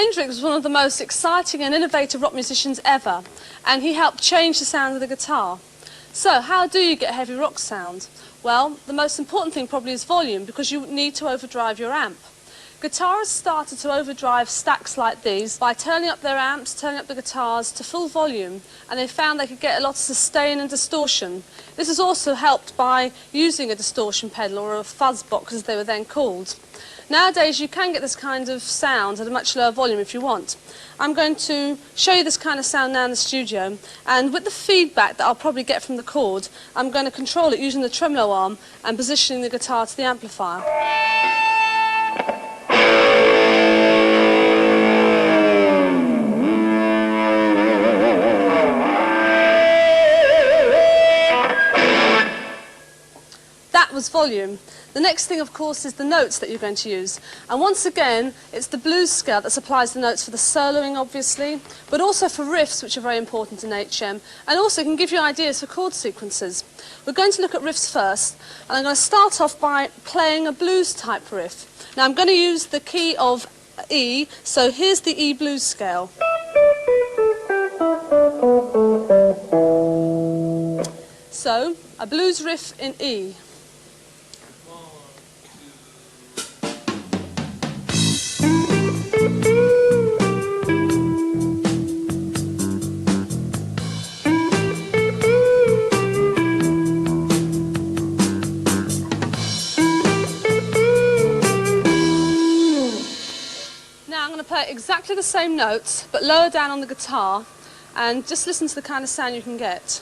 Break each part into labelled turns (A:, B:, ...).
A: Hendrix was one of the most exciting and innovative rock musicians ever, and he helped change the sound of the guitar. So, how do you get a heavy rock sound? Well, the most important thing probably is volume, because you need to overdrive your amp. Guitarists started to overdrive stacks like these by turning up their amps, turning up the guitars to full volume, and they found they could get a lot of sustain and distortion. This is also helped by using a distortion pedal, or a fuzz box as they were then called. Nowadays you can get this kind of sound at a much lower volume if you want. I'm going to show you this kind of sound now in the studio, and with the feedback that I'll probably get from the chord, I'm going to control it using the tremolo arm and positioning the guitar to the amplifier. That was volume. The next thing, of course, is the notes that you're going to use. And once again, it's the blues scale that supplies the notes for the soloing, obviously, but also for riffs, which are very important in HM, and also can give you ideas for chord sequences. We're going to look at riffs first, and I'm going to start off by playing a blues-type riff. Now, I'm going to use the key of E, so here's the E blues scale. So, a blues riff in E. Play exactly the same notes but lower down on the guitar, and just listen to the kind of sound you can get.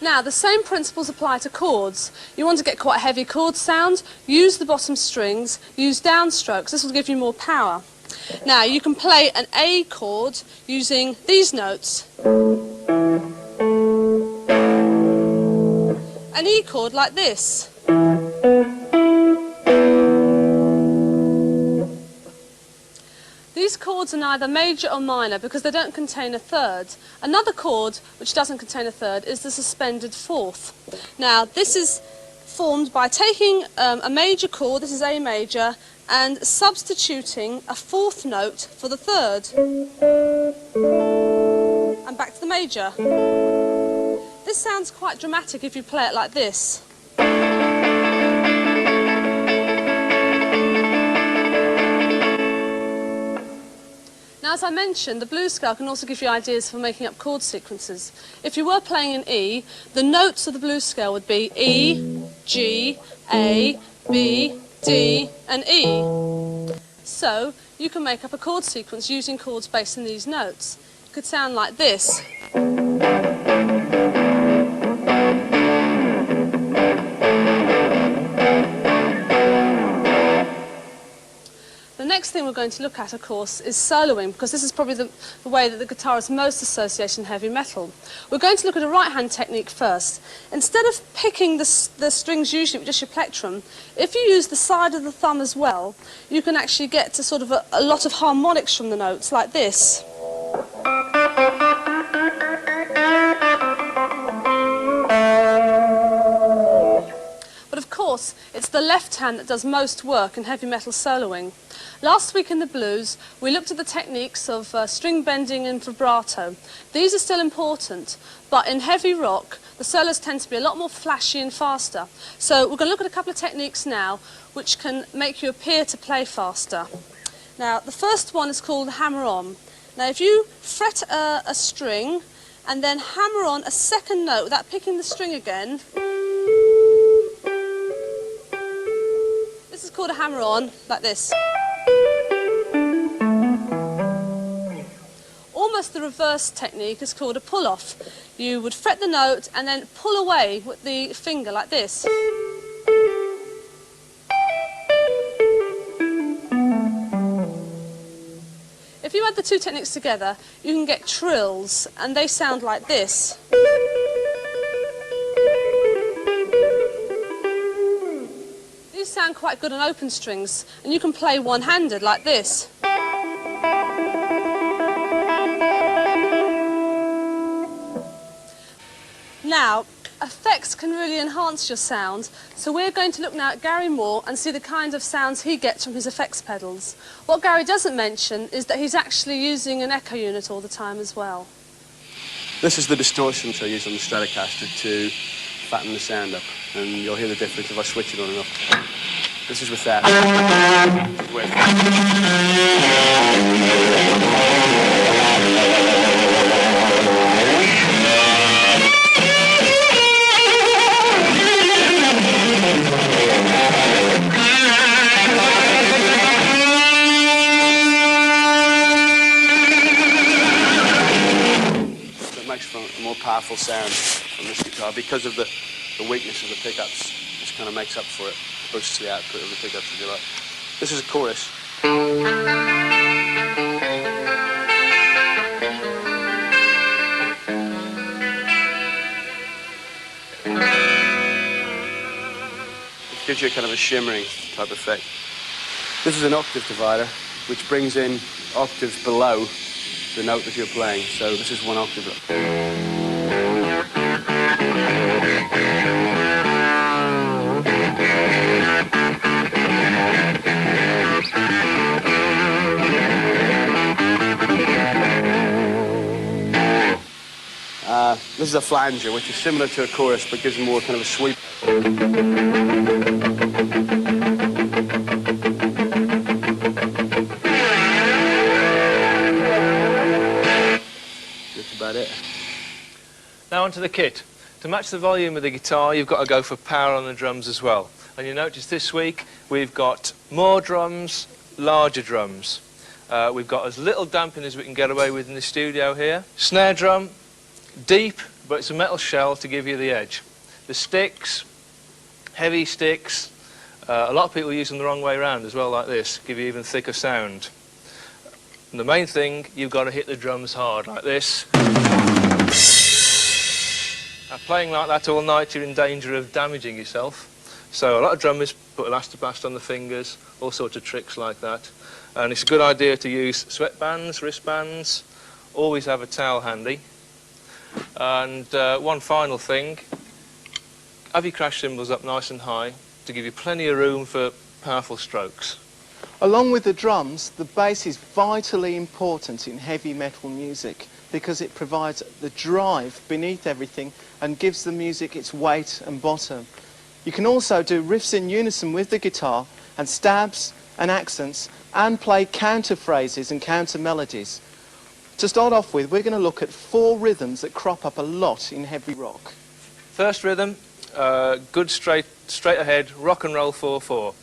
A: Now, the same principles apply to chords. You want to get quite a heavy chord sound, use the bottom strings, use downstrokes. This will give you more power. Now, you can play an A chord using these notes, an E chord like this, these chords are neither major or minor because they don't contain a third. Another chord which doesn't contain a third is the suspended fourth. Now, this is formed by taking a major chord, this is A major, and substituting a fourth note for the third. And back to the major. This sounds quite dramatic if you play it like this. Now, as I mentioned, the blues scale can also give you ideas for making up chord sequences. If you were playing in E, the notes of the blues scale would be E, G, A, B, D and E. So you can make up a chord sequence using chords based on these notes. It could sound like this. The next thing we're going to look at, of course, is soloing, because this is probably the way that the guitar is most associated in heavy metal. We're going to look at a right-hand technique first. Instead of picking the strings usually with just your plectrum, if you use the side of the thumb as well, you can actually get to sort of a lot of harmonics from the notes, like this. But of course, it's the left hand that does most work in heavy metal soloing. Last week in the blues, we looked at the techniques of string bending and vibrato. These are still important, but in heavy rock, the solos tend to be a lot more flashy and faster. So we're going to look at a couple of techniques now which can make you appear to play faster. Now, the first one is called hammer-on. Now, if you fret a string and then hammer on a second note without picking the string again, this is called a hammer-on, like this. Almost the reverse technique is called a pull-off. You would fret the note and then pull away with the finger like this. If you add the two techniques together, you can get trills, and they sound like this. These sound quite good on open strings, and you can play one-handed like this. Now, effects can really enhance your sound, so we're going to look now at Gary Moore and see the kind of sounds he gets from his effects pedals. What Gary doesn't mention is that he's actually using an echo unit all the time as well.
B: This is the distortion which I use on the Stratocaster to fatten the sound up, and you'll hear the difference if I switch it on and off. This is with that. It makes for a more powerful sound from this guitar because of the weakness of the pickups. This kind of makes up for it. Boosts the output of the pickups, if you like. This is a chorus. It gives you a kind of a shimmering type effect. This is an octave divider, which brings in octaves below the note that you're playing. So this is one octave. This is a flanger, which is similar to a chorus, but gives more kind of a sweep. That's about it.
C: Now onto the kit. To match the volume of the guitar, you've got to go for power on the drums as well. And you notice this week we've got more drums, larger drums. We've got as little damping as we can get away with in the studio here. Snare drum, deep, but it's a metal shell to give you the edge. The sticks, heavy sticks, a lot of people use them the wrong way around as well, like this, give you even thicker sound. And the main thing, you've got to hit the drums hard, like this. Now, playing like that all night, you're in danger of damaging yourself. So a lot of drummers put elastoplast on the fingers, all sorts of tricks like that. And it's a good idea to use sweatbands, wristbands, always have a towel handy. And one final thing, have your crash cymbals up nice and high to give you plenty of room for powerful strokes.
D: Along with the drums, the bass is vitally important in heavy metal music because it provides the drive beneath everything and gives the music its weight and bottom. You can also do riffs in unison with the guitar and stabs and accents and play counter phrases and counter melodies. To start off with, we're going to look at 4 rhythms that crop up a lot in heavy rock.
C: First rhythm, good straight ahead rock and roll 4/4.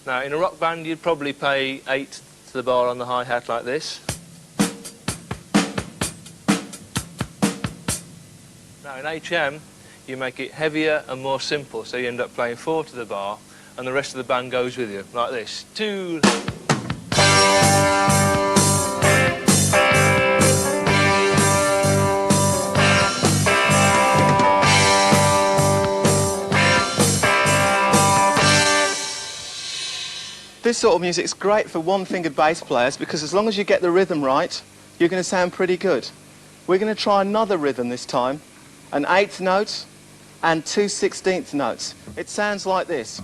C: Now in a rock band you'd probably play 8 to the bar on the hi-hat like this. Now in HM you make it heavier and more simple, so you end up playing 4 to the bar and the rest of the band goes with you, like this. 2.
D: This sort of music is great for one-fingered bass players because as long as you get the rhythm right, you're going to sound pretty good. We're going to try another rhythm this time, an 8th note and 2 16th notes. It sounds like this.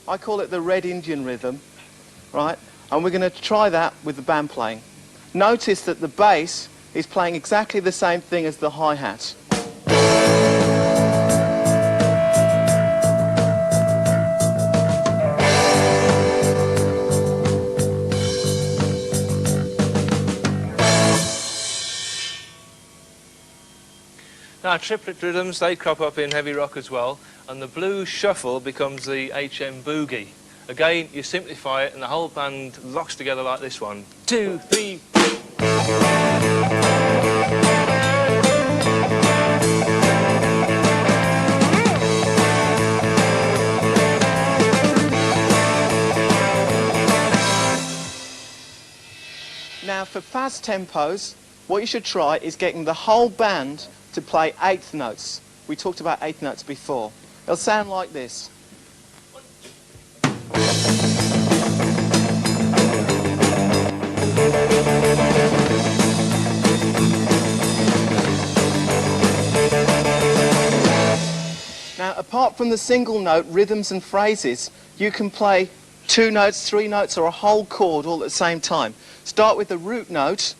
D: I call it the Red Indian rhythm, right? And we're going to try that with the band playing. Notice that the bass is playing exactly the same thing as the hi-hat.
C: Now triplet rhythms, they crop up in heavy rock as well, and the blues shuffle becomes the HM boogie. Again, you simplify it and the whole band locks together like this one. 2, 3, 4.
D: Now for fast tempos, what you should try is getting the whole band to play 8th notes. We talked about 8th notes before. It'll sound like this. Apart from the single note rhythms and phrases, you can play 2 notes, 3 notes, or a whole chord all at the same time. Start with the root note,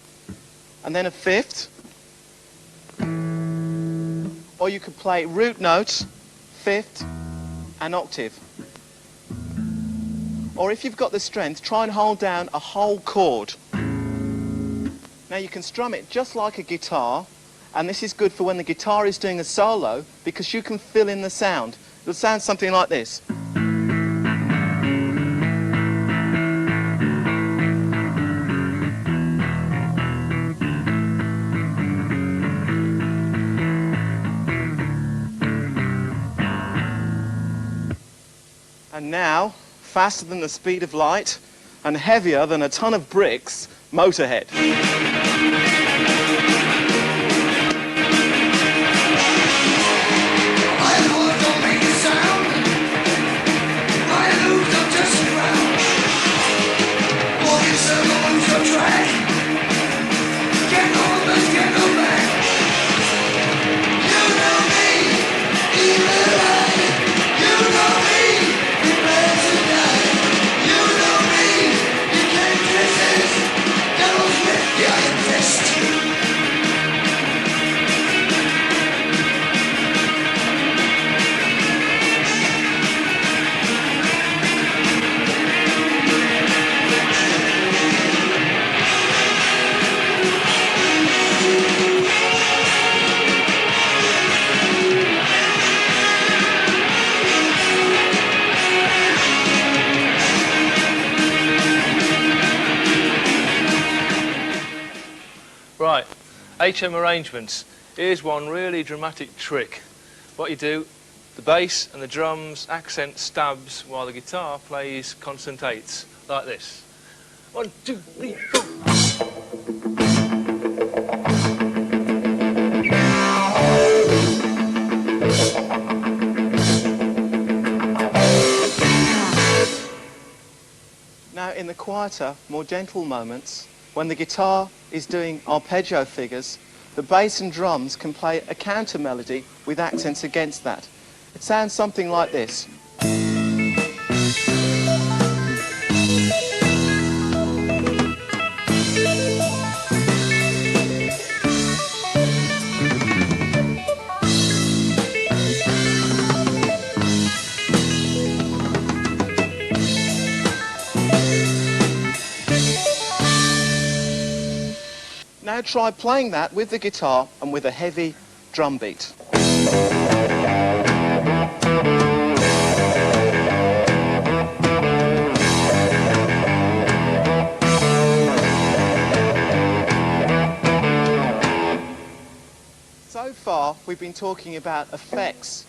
D: and then a fifth. Or you could play root note, fifth, and octave. Or if you've got the strength, try and hold down a whole chord. Now you can strum it just like a guitar, and this is good for when the guitar is doing a solo because you can fill in the sound. It'll sound something like this. And now, faster than the speed of light and heavier than a ton of bricks, Motorhead.
C: Right, HM arrangements. Here's one really dramatic trick. What you do, the bass and the drums accent stabs while the guitar plays consonant eights, like this. 1, 2, 3, 4.
D: Now in the quieter, more gentle moments, when the guitar is doing arpeggio figures, the bass and drums can play a counter melody with accents against that. It sounds something like this. Now try playing that with the guitar and with a heavy drum beat. So far we've been talking about effects.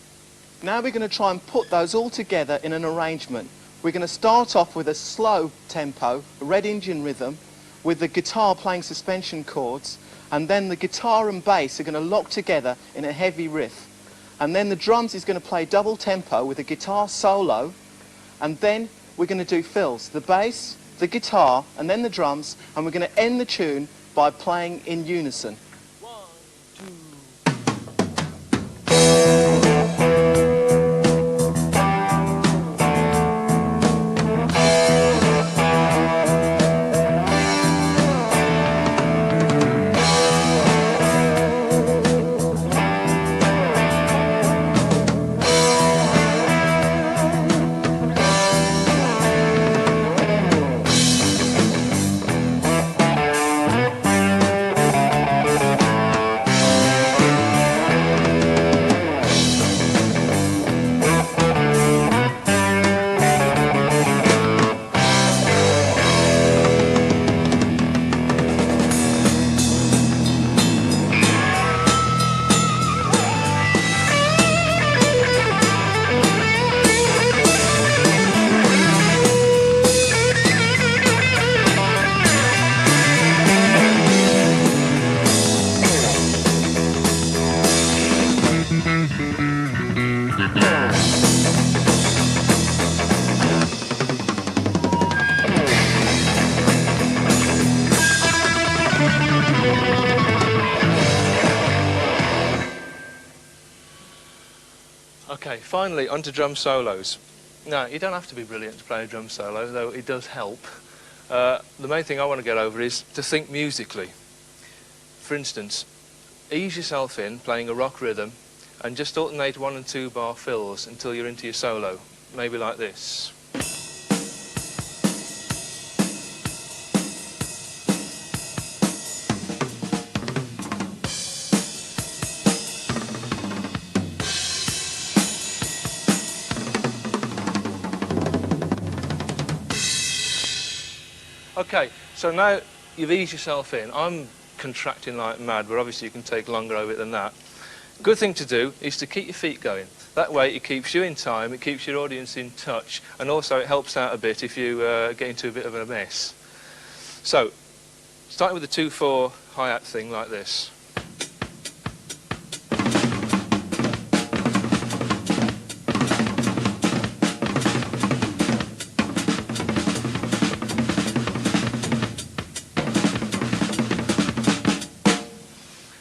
D: Now we're going to try and put those all together in an arrangement. We're going to start off with a slow tempo, a red Indian rhythm, with the guitar playing suspension chords, and then the guitar and bass are going to lock together in a heavy riff. And then the drums is going to play double tempo with a guitar solo, and then we're going to do fills. The bass, the guitar, and then the drums, and we're going to end the tune by playing in unison.
C: 1, 2. Okay, finally, onto drum solos. Now, you don't have to be brilliant to play a drum solo, though it does help. The main thing I want to get over is to think musically. For instance, ease yourself in playing a rock rhythm and just alternate 1 and 2 bar fills until you're into your solo. Maybe like this. Okay, so now you've eased yourself in. I'm contracting like mad, but obviously you can take longer over it than that. Good thing to do is to keep your feet going. That way it keeps you in time, it keeps your audience in touch, and also it helps out a bit if you get into a bit of a mess. So, starting with the 2/4 hi-hat thing like this.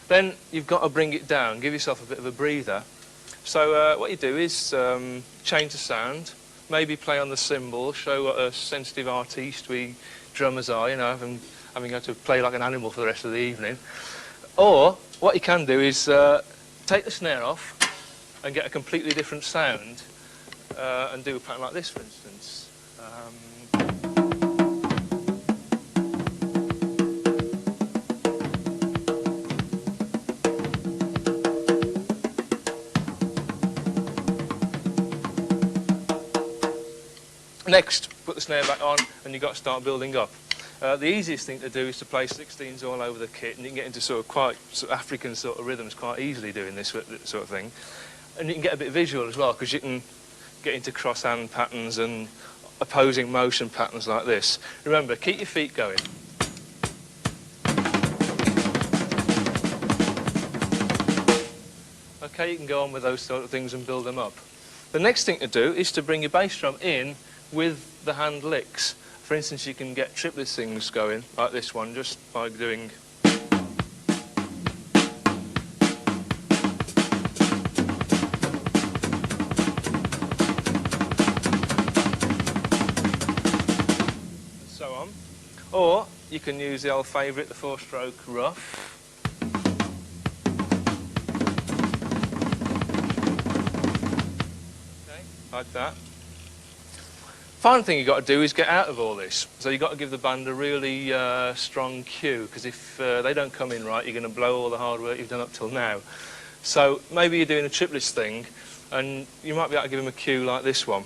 C: Then you've got to bring it down, give yourself a bit of a breather. So what you do is change the sound, maybe play on the cymbal, show what a sensitive artiste we drummers are, you know, having had to play like an animal for the rest of the evening. Or what you can do is take the snare off and get a completely different sound and do a pattern like this, for instance. Next, put the snare back on and you've got to start building up. The easiest thing to do is to play 16s all over the kit, and you can get into sort of quite African sort of rhythms quite easily doing this sort of thing. And you can get a bit visual as well, because you can get into cross-hand patterns and opposing motion patterns like this. Remember, keep your feet going. Okay, you can go on with those sort of things and build them up. The next thing to do is to bring your bass drum in with the hand licks. For instance, you can get triplet things going, like this one, just by doing... and so on. Or you can use the old favourite, the 4-stroke rough. Okay, like that. Final thing you've got to do is get out of all this. So you've got to give the band a really strong cue, because if they don't come in right, you're going to blow all the hard work you've done up till now. So maybe you're doing a triplets thing, and you might be able to give them a cue like this one.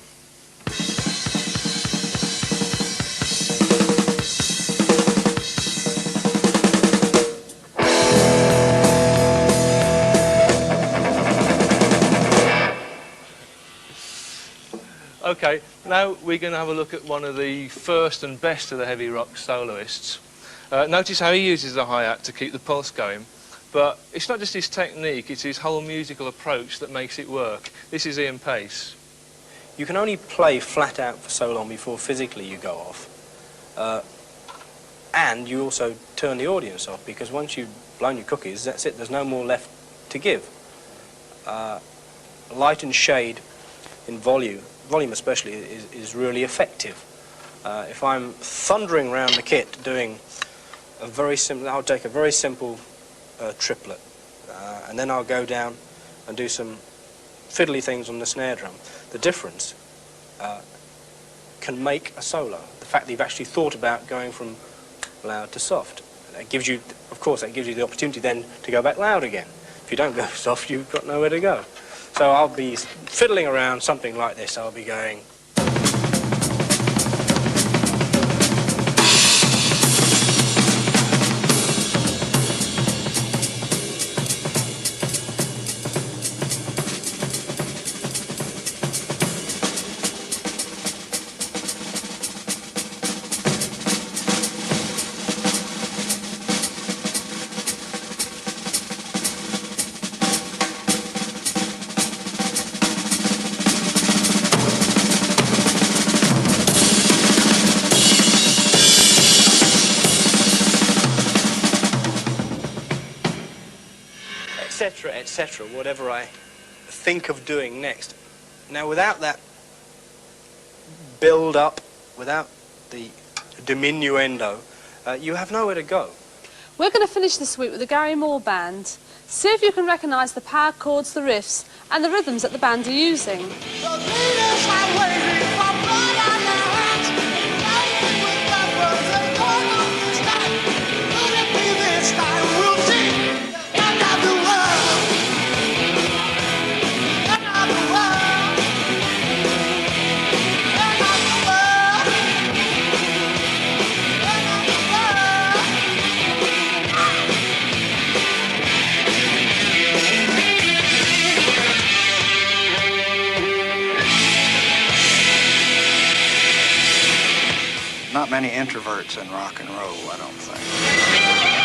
C: Okay, now we're going to have a look at one of the first and best of the heavy rock soloists. Notice how he uses the hi-hat to keep the pulse going, but it's not just his technique, it's his whole musical approach that makes it work. This is Ian Paice.
E: You can only play flat out for so long before physically you go off. And you also turn the audience off, because once you've blown your cookies, that's it, there's no more left to give. Light and shade in volume especially, is really effective. If I'm thundering around the kit doing a very simple, I'll take a very simple triplet, and then I'll go down and do some fiddly things on the snare drum. The difference can make a solo. The fact that you've actually thought about going from loud to soft. That gives you, of course, that gives you the opportunity then to go back loud again. If you don't go soft, you've got nowhere to go. So I'll be fiddling around something like this. I'll be going... etc., whatever I think of doing next. Now, without that build-up, without the diminuendo, you have nowhere to go.
A: We're going to finish this week with the Gary Moore Band. See if you can recognise the power chords, the riffs, and the rhythms that the band are using.
F: Not many introverts in rock and roll, I don't think.